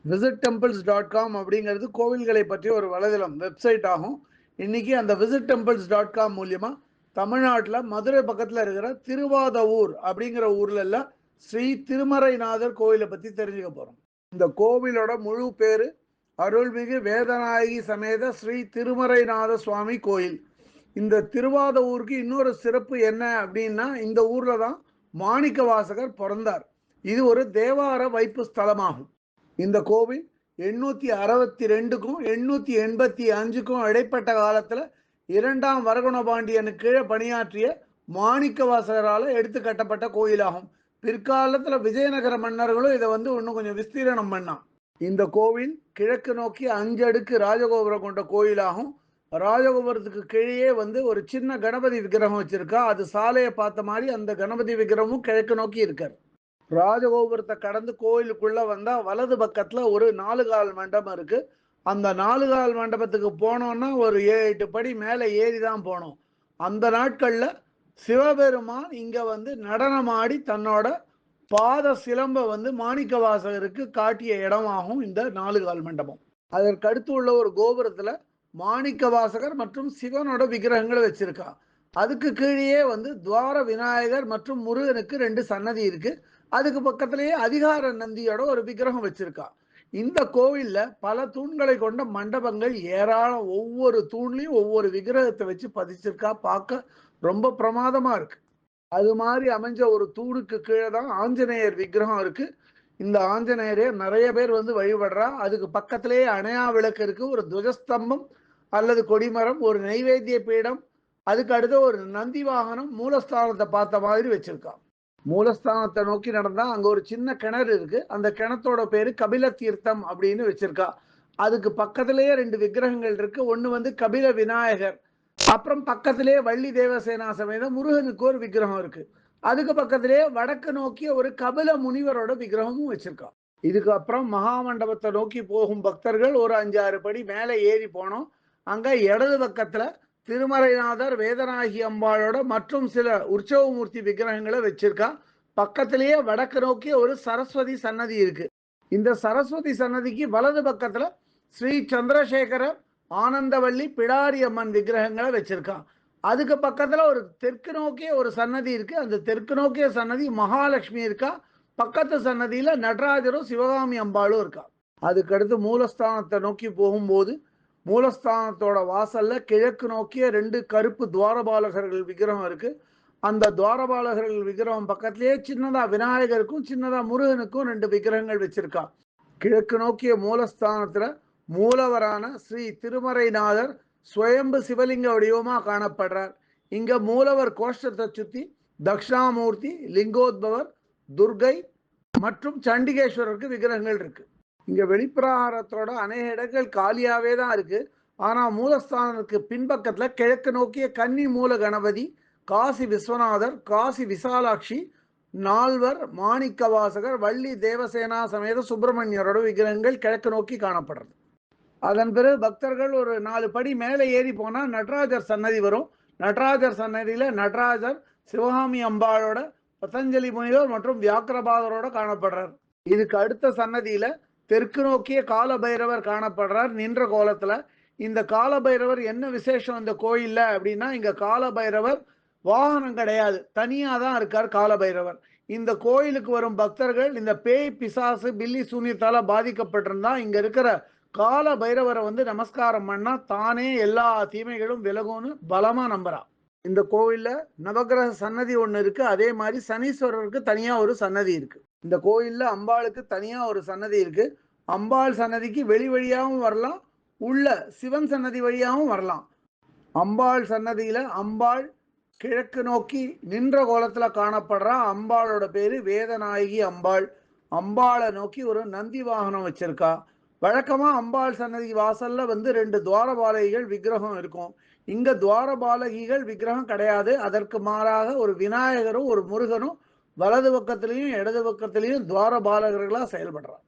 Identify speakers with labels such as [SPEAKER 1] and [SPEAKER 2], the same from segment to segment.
[SPEAKER 1] visittemples.com அப்படிங்கிறது கோவில்களை பற்றி ஒரு வலைதளம் வெப்சைட் ஆகும். இன்னைக்கு அந்த visittemples.com மூலியமா தமிழ்நாட்டில் மதுரை பக்கத்தில் இருக்கிற திருவாதவூர் அப்படிங்கிற ஊர்ல எல்லாம் ஸ்ரீ திருமறைநாதர் கோவிலை பற்றி தெரிஞ்சுக்க போகிறோம். இந்த கோவிலோட முழு பேர் அருள்மிகு வேதநாயகி சமேத ஸ்ரீ திருமறைநாத சுவாமி கோயில். இந்த திருவாதவூருக்கு இன்னொரு சிறப்பு என்ன அப்படின்னா, இந்த ஊர்ல தான் மாணிக்க வாசகர் பிறந்தார். இது ஒரு தேவார வைப்பு ஸ்தலமாகும். இந்த கோவில் 862க்கும் 885க்கும் இடைப்பட்ட காலத்துல இரண்டாம் வரகுணபாண்டியனுக்கு கீழே பணியாற்றிய மாணிக்க வாசகரால் எடுத்து கட்டப்பட்ட கோயிலாகும். பிற்காலத்துல விஜயநகர மன்னர்களும் இதை இன்னும் கொஞ்சம் விஸ்தீரணம் பண்ணான். இந்த கோவில் கிழக்கு நோக்கி 5 அடுக்கு ராஜகோபுரம் கொண்ட கோயிலாகும். ராஜகோபுரத்துக்கு கீழே ஒரு சின்ன கணபதி விக்கிரகம் வச்சிருக்கா. அது சாலையை பார்த்த மாதிரி அந்த கணபதி விக்கிரகமும் கிழக்கு நோக்கி இருக்கார். ராஜகோபுரத்தை கடந்து கோயிலுக்குள்ள வந்தா வலது பக்கத்துல ஒரு 4 கால் மண்டபம் இருக்கு. அந்த 4 கால் மண்டபத்துக்கு போனோம்னா ஒரு 7-8 படி மேலே ஏறி தான் போனோம். அந்த நாட்கள்ல சிவபெருமான் இங்க நடனமாடி தன்னோட பாத சிலம்ப மாணிக்க வாசகருக்கு காட்டிய இடமாகும் இந்த 4 கால் மண்டபம். அதற்கு அடுத்து உள்ள ஒரு கோபுரத்துல மாணிக்க வாசகர் மற்றும் சிவனோட விக்கிரகங்களை வச்சிருக்கா. அதுக்கு கீழே துவார விநாயகர் மற்றும் முருகனுக்கு 2 சன்னதி இருக்கு. அதுக்கு பக்கத்திலேயே அதிகார நந்தியோட ஒரு விக்கிரகம் வச்சிருக்கா. இந்த கோவில்ல பல தூண்களை கொண்ட மண்டபங்கள் ஏராளம். ஒவ்வொரு தூண்லையும் ஒவ்வொரு விக்கிரகத்தை வச்சு பதிச்சிருக்கா. பார்க்க ரொம்ப பிரமாதமா இருக்கு. அது மாதிரி அமைஞ்ச ஒரு தூணுக்கு கீழே தான் ஆஞ்சநேயர் விக்கிரகம் இருக்கு. இந்த ஆஞ்சநேயரே நிறைய பேர் வழிபடுறா. அதுக்கு பக்கத்திலேயே அணையா விளக்கு இருக்கு. ஒரு துவஜஸ்தம்பம் அல்லது கொடிமரம், ஒரு நைவேத்திய பீடம், அதுக்கு அடுத்த ஒரு நந்தி வாகனம் மூலஸ்தானத்தை பார்த்த மாதிரி வச்சிருக்கா. மூலஸ்தானத்தை நோக்கி நடந்தா அங்க ஒரு சின்ன கிணறு இருக்கு. அந்த கிணத்தோட பேரு கபில தீர்த்தம் அப்படின்னு வச்சிருக்கா. அதுக்கு பக்கத்திலேயே 2 விக்கிரகங்கள் இருக்கு. ஒண்ணு கபில விநாயகர், அப்புறம் பக்கத்திலேயே வள்ளி தேவசேனா சமேத முருகனுக்கு ஒரு விக்கிரகம் இருக்கு. அதுக்கு பக்கத்திலேயே வடக்கு நோக்கிய ஒரு கபில முனிவரோட விக்கிரகமும் வச்சிருக்கா. இதுக்கு அப்புறம் மகாமண்டபத்தை நோக்கி போகும் பக்தர்கள் ஒரு 5-6 படி மேலே ஏறி போனோம். அங்க இடது பக்கத்துல திருமறைநாதர், வேதநாயகி அம்பாளோட மற்றும் சில உற்சவமூர்த்தி விக்கிரகங்களை வச்சிருக்கா. பக்கத்திலேயே வடக்கு நோக்கிய ஒரு சரஸ்வதி சன்னதி இருக்கு. இந்த சரஸ்வதி சன்னதிக்கு வலது பக்கத்துல ஸ்ரீ சந்திரசேகரர், ஆனந்தவள்ளி, பிடாரி அம்மன் விக்கிரகங்களை வச்சிருக்கா. அதுக்கு பக்கத்துல ஒரு தெற்கு நோக்கிய ஒரு சன்னதி இருக்கு. அந்த தெற்கு நோக்கிய சன்னதி மகாலட்சுமி இருக்கா. பக்கத்து சன்னதியில நடராஜரும் சிவகாமி அம்பாளும் இருக்கா. அதுக்கடுத்து மூலஸ்தானத்தை நோக்கி போகும்போது மூலஸ்தானத்தோட வாசல்ல கிழக்கு நோக்கிய 2 கருப்பு துவாரபாலகர்கள் விக்கிரகம் இருக்கு. அந்த துவாரபாலகர்கள் விக்கிரகம் பக்கத்திலேயே சின்னதா விநாயகருக்கும் சின்னதா முருகனுக்கும் 2 விக்கிரகங்கள் வச்சிருக்கா. கிழக்கு நோக்கிய மூலஸ்தானத்துல மூலவரான ஸ்ரீ திருமறைநாதர் சுயம்பு சிவலிங்க வடிவமா காணப்படுறார். இங்க மூலவர் கோஷ்டத்தை சுத்தி தட்சிணாமூர்த்தி, லிங்கோத்பவர், துர்கை மற்றும் சண்டிகேஸ்வரருக்கு விக்கிரகங்கள் இருக்கு. இங்க வெளிப்பிரகாரத்தோட அநேக இடங்கள் காலியாவே தான் இருக்கு. ஆனா மூலஸ்தானத்துக்கு பின்பக்கத்துல கிழக்கு நோக்கிய கன்னி மூல கணபதி, காசி விஸ்வநாதர், காசி விசாலாட்சி, நால்வர், மாணிக்க வாசகர், வள்ளி தேவசேனா சமேத சுப்பிரமணியரோட விக்கிரகங்கள் கிழக்கு நோக்கி காணப்படுறது. அதன் பிறகு பக்தர்கள் ஒரு 4 படி மேலே ஏறி போனா நடராஜர் சன்னதி வரும். நடராஜர் சன்னதியில நடராஜர், சிவகாமி அம்பாளோட, பதஞ்சலி முனிவர் மற்றும் வியாக்கிரபாதரோட காணப்படுறார். இதுக்கு அடுத்த சன்னதியில தெற்கு நோக்கிய கால பைரவர் காணப்படுறார் நின்ற கோலத்துல. இந்த கால பைரவர் என்ன விசேஷம் இந்த கோயில்ல அப்படின்னா, இங்க கால பைரவர் வாகனம் கிடையாது, தனியா தான் இருக்கார் கால பைரவர். இந்த கோயிலுக்கு வரும் பக்தர்கள் இந்த பேய், பிசாசு, பில்லி சூனியத்தால பாதிக்கப்பட்டிருந்தா இங்க இருக்கிற கால பைரவரை நமஸ்காரம் பண்ணா தானே எல்லா தீமைகளும் விலகும்னு பலமா நம்புறா. இந்த கோவில்ல நவகிரக சன்னதி ஒண்ணு இருக்கு. அதே மாதிரி சனீஸ்வரருக்கு தனியா ஒரு சன்னதி இருக்கு. இந்த கோயில்ல அம்பாளுக்கு தனியா ஒரு சன்னதி இருக்கு. அம்பாள் சன்னதிக்கு வெளி வழியாகவும் வரலாம், உள்ள சிவன் சன்னதி வழியாகவும் வரலாம். அம்பாள் சன்னதியில அம்பாள் கிழக்கு நோக்கி நின்ற கோலத்துல காணப்படுறா. அம்பாளோட பேரு வேதநாயகி அம்பாள். அம்பாளை நோக்கி ஒரு நந்தி வாகனம் வச்சிருக்கா. வழக்கமா அம்பாள் சன்னதி வாசல்ல 2 துவாரபாலகிகள் விக்கிரகம் இருக்கும். இங்க துவாரபாலகிகள் விக்கிரகம் கிடையாது. அதற்கு மாறாக ஒரு விநாயகரும் ஒரு முருகனும் வலது பக்கத்திலையும் இடது பக்கத்திலையும் துவாரபாலகர்களா செயல்படுறாங்க.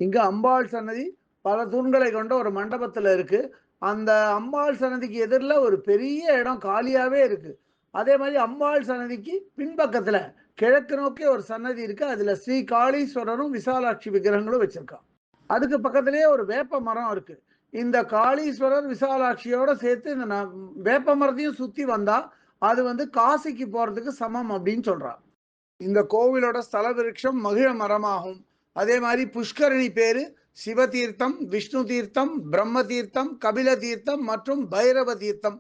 [SPEAKER 1] இங்க அம்பாள் சன்னதி பல தூண்களை கொண்ட ஒரு மண்டபத்துல இருக்கு. அந்த அம்பாள் சன்னதிக்கு எதிரில் ஒரு பெரிய இடம் காலியாவே இருக்கு. அதே மாதிரி அம்பாள் சன்னதிக்கு பின்பக்கத்துல கிழக்கு நோக்கி ஒரு சன்னதி இருக்கு. அதுல ஸ்ரீ காளீஸ்வரரும் விசாலாட்சி விக்கிரகங்களும் வச்சிருக்கா. அதுக்கு பக்கத்திலேயே ஒரு வேப்ப மரம் இருக்கு. இந்த காளீஸ்வரர், விசாலாட்சியோட சேர்த்து இந்த வேப்ப மரத்தையும் சுத்தி வந்தா, அது வந்து காசிக்கு போறதுக்கு சமம் அப்படின்னு சொல்றா. இந்த கோவிலோட ஸ்தல விருட்சம் மகிழ மரமாகும். அதே மாதிரி புஷ்கரணி பேரு சிவதீர்த்தம், விஷ்ணு தீர்த்தம், பிரம்ம தீர்த்தம், கபில தீர்த்தம் மற்றும் பைரவ தீர்த்தம்.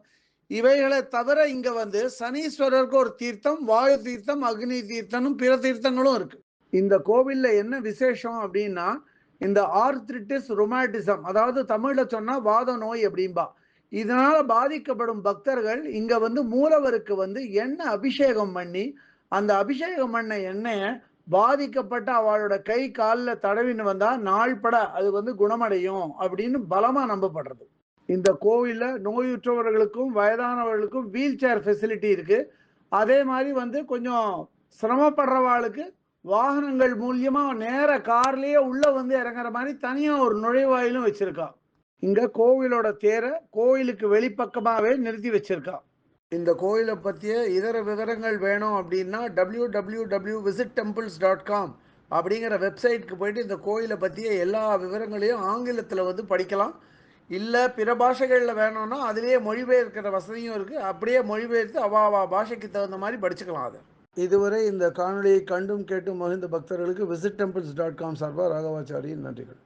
[SPEAKER 1] இவைகளை தவிர இங்க வந்து சனீஸ்வரருக்கு ஒரு தீர்த்தம், வாயு தீர்த்தம், அக்னி தீர்த்தமும் பிற தீர்த்தங்களும் இருக்கு. இந்த கோவில்ல என்ன விசேஷம் அப்படின்னா, இந்த ஆர்த்ரிட்டிஸ் ருமாட்டிசம், அதாவது தமிழ்ல சொன்னா வாத நோய் அப்படின்பா. இதனால பாதிக்கப்படும் பக்தர்கள் இங்க வந்து மூலவருக்கு வந்து எண்ணெய் அபிஷேகம் பண்ணி, அந்த அபிஷேகம் பண்ண எண்ணெய பாதிக்கப்பட்ட அவளோட கை காலில் தடவின்னு வந்தா நாள்பட அது வந்து குணமடையும் அப்படின்னு பலமா நம்பப்படுறது. இந்த கோவில்ல நோயுற்றவர்களுக்கும் வயதானவர்களுக்கும் வீல் சேர் ஃபெசிலிட்டி இருக்கு. அதே மாதிரி வந்து கொஞ்சம் சிரமப்படுறவாளுக்கு வாகனங்கள் மூலியமா நேர கார்லயே உள்ள வந்து இறங்குற மாதிரி தனியா ஒரு நுழைவாயிலும் வச்சிருக்கா. இங்க கோவிலோட தேரை கோயிலுக்கு வெளிப்பக்கமாவே நிறுத்தி வச்சிருக்கா. இந்த கோயிலை பற்றிய இதர விவரங்கள் வேணும் அப்படின்னா www.visittemples.com அப்படிங்கிற வெப்சைட்டுக்கு போயிட்டு இந்த கோயிலை பற்றிய எல்லா விவரங்களையும் ஆங்கிலத்தில் வந்து படிக்கலாம். இல்லை பிற பாஷைகளில் வேணும்னா அதிலேயே மொழிபெயர்க்கிற வசதியும் இருக்குது. அப்படியே மொழிபெயர்த்து அவாவா பாஷைக்கு தகுந்த மாதிரி படிச்சுக்கலாம் அதை. இதுவரை இந்த காணொலியை கண்டும் கேட்டும் மகிழ்ந்த பக்தர்களுக்கு visit temples.com சார்பாக ராகவாச்சாரியின் நன்றிகள்.